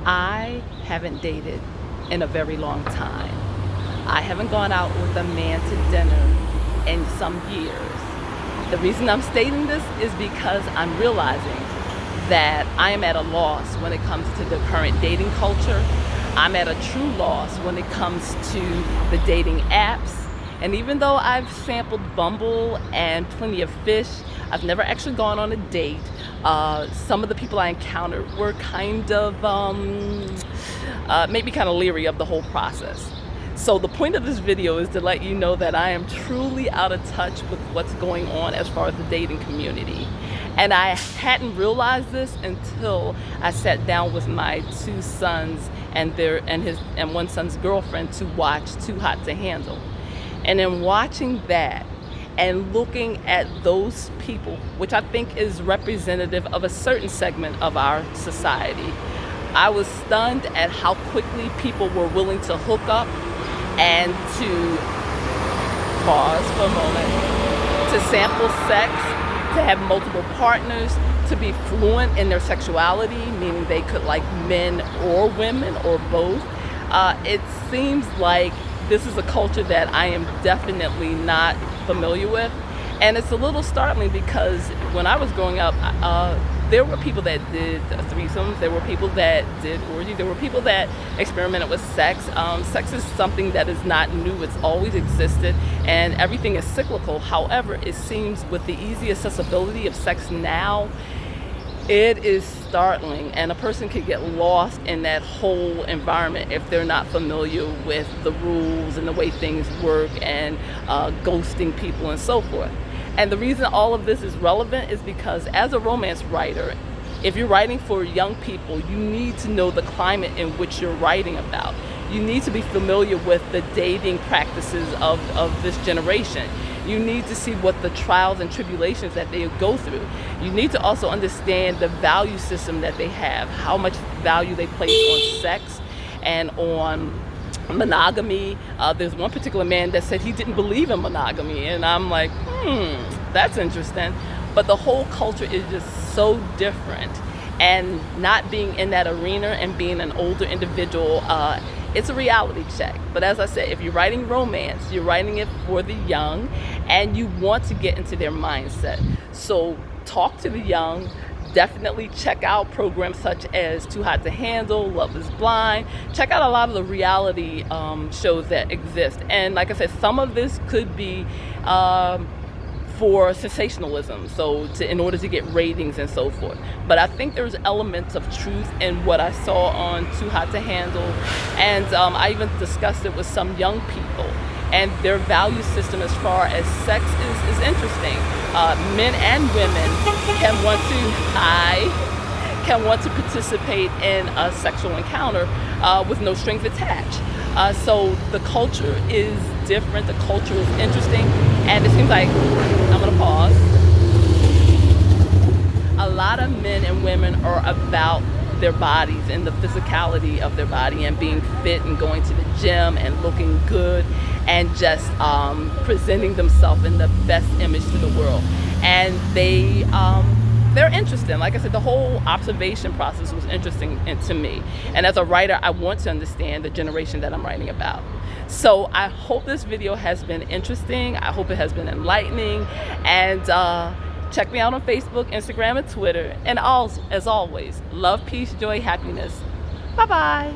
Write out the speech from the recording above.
I haven't dated in a very long time. I haven't gone out with a man to dinner in some years. The reason I'm stating this is because I'm realizing that I am at a loss when it comes to the current dating culture. I'm at a true loss when it comes to the dating apps. And even though I've sampled Bumble and Plenty of Fish, I've never actually gone on a date. Some of the people I encountered were kind of, made me kind of leery of the whole process. So the point of this video is to let you know that I am truly out of touch with what's going on as far as the dating community. And I hadn't realized this until I sat down with my two sons and one son's girlfriend to watch Too Hot to Handle. And in watching that and looking at those people, which I think is representative of a certain segment of our society, I was stunned at how quickly people were willing to hook up and to pause for a moment, to sample sex, to have multiple partners, to be fluent in their sexuality, meaning they could like men or women or both. It seems like this is a culture that I am definitely not familiar with. And it's a little startling because when I was growing up, there were people that did threesomes, there were people that did orgies, there were people that experimented with sex. Sex is something that is not new, it's always existed, and everything is cyclical. However, it seems with the easy accessibility of sex now, it is startling, and a person could get lost in that whole environment if they're not familiar with the rules and the way things work and ghosting people and so forth. And the reason all of this is relevant is because as a romance writer, if you're writing for young people, you need to know the climate in which you're writing about. You need to be familiar with the dating practices of this generation. You need to see what the trials and tribulations that they go through. You need to also understand the value system that they have, how much value they place on sex and on monogamy. There's one particular man that said he didn't believe in monogamy, and I'm like, that's interesting. But the whole culture is just so different, and not being in that arena and being an older individual, it's a reality check. But as I said, if you're writing romance, you're writing it for the young, and you want to get into their mindset. So talk to the young. Definitely check out programs such as Too Hot to Handle, Love is Blind. Check out a lot of the reality shows that exist. And like I said, some of this could be for sensationalism, so in order to get ratings and so forth. But I think there's elements of truth in what I saw on Too Hot to Handle, and I even discussed it with some young people, and their value system as far as sex is interesting. Men and women can want to participate in a sexual encounter with no strings attached. So the culture is different, the culture is interesting, and it seems like, I'm gonna pause, a lot of men and women are about their bodies and the physicality of their body and being fit and going to the gym and looking good and just presenting themselves in the best image to the world. And they're interesting. Like I said, the whole observation process was interesting to me. And as a writer, I want to understand the generation that I'm writing about. So I hope this video has been interesting. I hope it has been enlightening. And check me out on Facebook, Instagram, and Twitter. And as always, love, peace, joy, happiness. Bye-bye.